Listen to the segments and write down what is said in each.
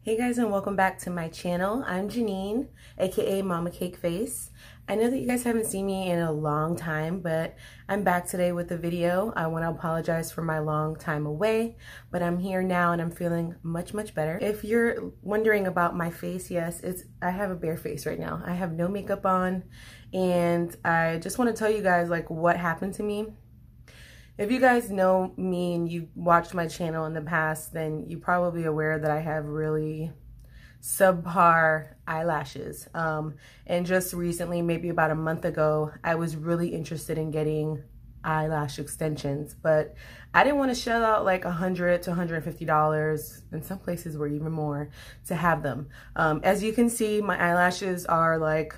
Hey guys, and welcome back to my channel. I'm Janine, aka Mamacakeface. I know that you guys haven't seen me in a long time, but I'm back today with a video. I want to apologize for my long time away, but I'm here now and I'm feeling much better. If you're wondering about my face, yes, I have a bare face right now. I have no makeup on, and I just want to tell you guys like what happened to me. If you guys know me and you've watched my channel in the past, then you're probably aware that I have really subpar eyelashes. And just recently, maybe about a month ago, I was really interested in getting eyelash extensions, but I didn't want to shell out like $100 to $150, and some places were even more, to have them. As you can see, my eyelashes are like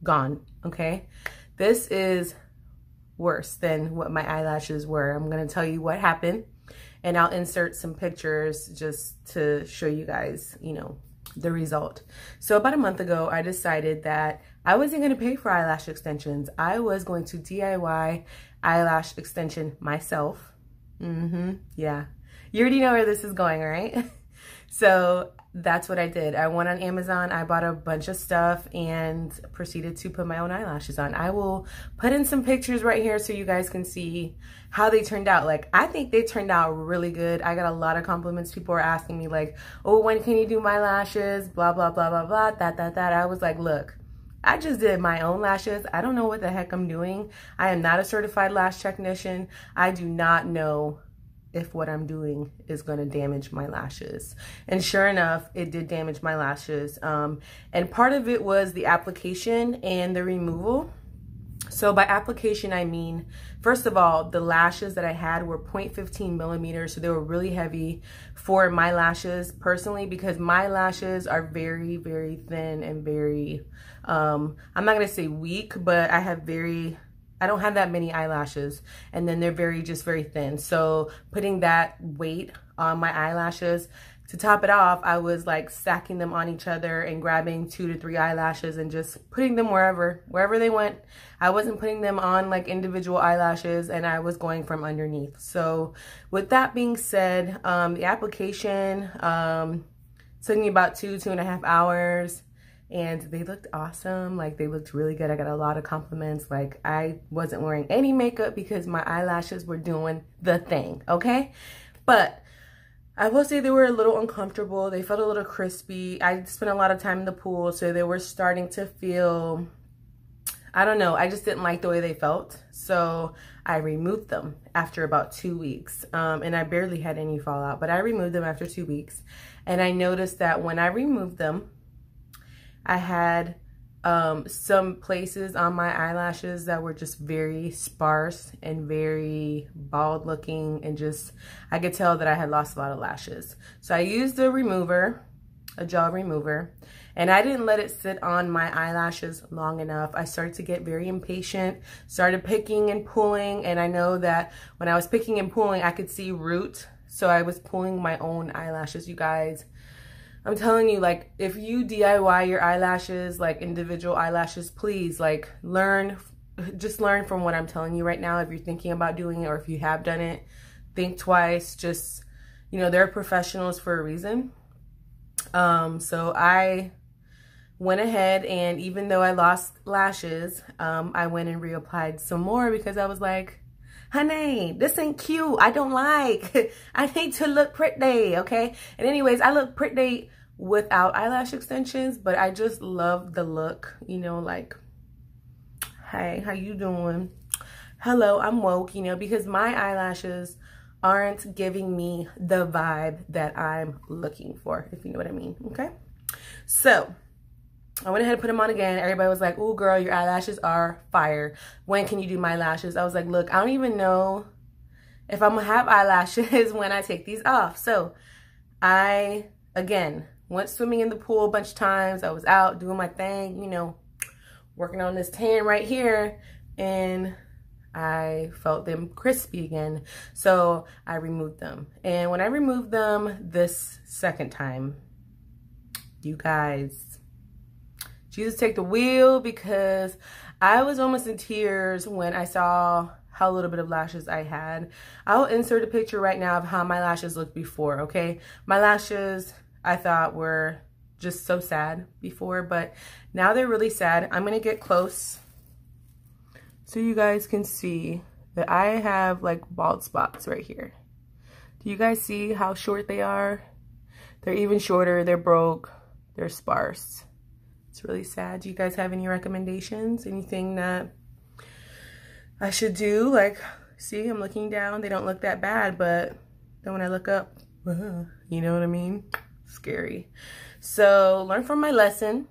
gone, okay? This is worse than what my eyelashes were. I'm going to tell you what happened, and I'll insert some pictures just to show you guys, you know, the result. So about a month ago, I decided that I wasn't going to pay for eyelash extensions. I was going to DIY eyelash extension myself. Yeah. You already know where this is going, right? So that's what I did. I went on Amazon, I bought a bunch of stuff and proceeded to put my own eyelashes on. I will put in some pictures right here so you guys can see how they turned out. Like, I think they turned out really good. I got a lot of compliments. People were asking me like, oh, when can you do my lashes? Blah, blah, blah, blah, blah, that. I was like, look, I just did my own lashes. I don't know what the heck I'm doing. I am not a certified lash technician. I do not know if what I'm doing is going to damage my lashes. And sure enough, it did damage my lashes. And part of it was the application and the removal. So by application, I mean, first of all, the lashes that I had were 0.15 millimeters. So they were really heavy for my lashes personally, because my lashes are very thin and very, I'm not going to say weak, but I don't have that many eyelashes, and then they're very thin. So putting that weight on my eyelashes, to top it off, I was like stacking them on each other and grabbing 2 to 3 eyelashes and just putting them wherever they went. I wasn't putting them on like individual eyelashes, and I was going from underneath. So with that being said, the application took me about 2.5 hours. And they looked awesome. Like, they looked really good. I got a lot of compliments. Like, I wasn't wearing any makeup because my eyelashes were doing the thing, okay? But I will say they were a little uncomfortable. They felt a little crispy. I spent a lot of time in the pool, so they were starting to feel, I don't know, I just didn't like the way they felt. So I removed them after about 2 weeks. And I barely had any fallout, but I removed them after 2 weeks. And I noticed that when I removed them, I had some places on my eyelashes that were just very sparse and very bald looking, and just, I could tell that I had lost a lot of lashes. So I used a remover, a gel remover, and I didn't let it sit on my eyelashes long enough. I started to get very impatient, started picking and pulling, and I know that when I was picking and pulling, I could see root. So I was pulling my own eyelashes, you guys. I'm telling you, like, if you DIY your eyelashes, like individual eyelashes, please, like, just learn from what I'm telling you right now. If you're thinking about doing it, or if you have done it, think twice. Just, you know, they're professionals for a reason. So I went ahead, and even though I lost lashes, I went and reapplied some more, because I was like, honey, this ain't cute. I don't like. I need to look pretty, okay? And anyways, I look pretty without eyelash extensions, but I just love the look, you know, like, hey, how you doing? Hello, I'm woke, you know, because my eyelashes aren't giving me the vibe that I'm looking for, if you know what I mean, okay? So I went ahead and put them on again. Everybody was like, "Ooh, girl, your eyelashes are fire. When can you do my lashes?" I was like, look, I don't even know if I'm gonna have eyelashes when I take these off. So I, again, went swimming in the pool a bunch of times. I was out doing my thing, you know, working on this tan right here, and I felt them crispy again. So I removed them. And when I removed them this second time, you guys, Jesus take the wheel, because I was almost in tears when I saw how little bit of lashes I had. I'll insert a picture right now of how my lashes looked before, okay? My lashes, I thought were just so sad before, but now they're really sad. I'm gonna get close so you guys can see that I have like bald spots right here. Do you guys see how short they are? They're even shorter, they're broke, they're sparse. It's really sad. Do you guys have any recommendations? Anything that I should do? Like, see, I'm looking down, they don't look that bad, but then when I look up, you know what I mean? Scary. So learn from my lesson.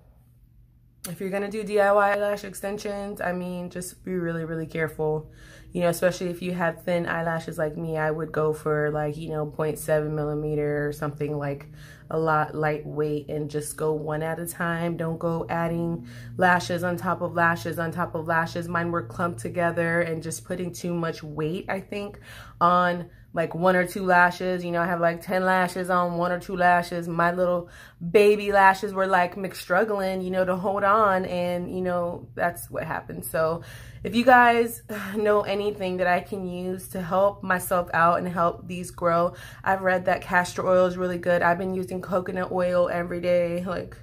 If you're gonna do DIY eyelash extensions, I mean, just be really, really careful. You know, especially if you have thin eyelashes like me, I would go for like, you know, 0.7 millimeter or something like a lot lightweight and just go one at a time. Don't go adding lashes on top of lashes on top of lashes. Mine were clumped together and just putting too much weight, I think, on like 1 or 2 lashes. You know, I have like 10 lashes on 1 or 2 lashes. My little baby lashes were like struggling, you know, to hold on, and you know, that's what happened. So if you guys know anything that I can use to help myself out and help these grow, I've read that castor oil is really good. I've been using coconut oil every day, like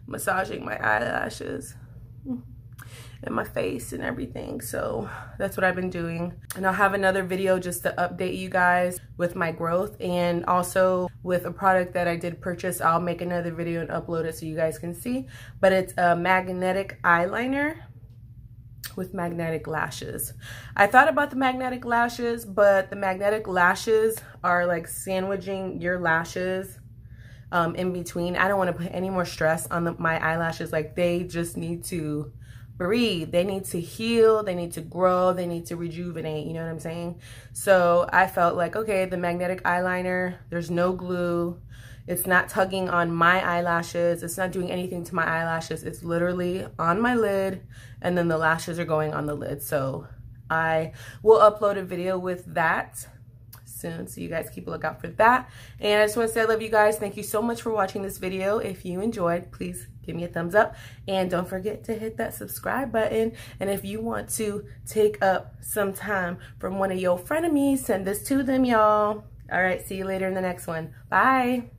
massaging my eyelashes and my face and everything. So that's what I've been doing, and I'll have another video just to update you guys with my growth, and also with a product that I did purchase. I'll make another video and upload it so you guys can see. But it's a magnetic eyeliner with magnetic lashes. I thought about the magnetic lashes, but the magnetic lashes are like sandwiching your lashes in between. I don't want to put any more stress on my eyelashes. Like, they just need to breathe, they need to heal, they need to grow, they need to rejuvenate, you know what I'm saying? So I felt like, okay, the magnetic eyeliner, there's no glue, it's not tugging on my eyelashes, it's not doing anything to my eyelashes, it's literally on my lid, and then the lashes are going on the lid. So I will upload a video with that soon, so you guys keep a lookout for that. And I just want to say I love you guys. Thank you so much for watching this video. If you enjoyed, please give me a thumbs up, and don't forget to hit that subscribe button. And if you want to take up some time from one of your frenemies, send this to them, y'all. All right, see you later in the next one. Bye.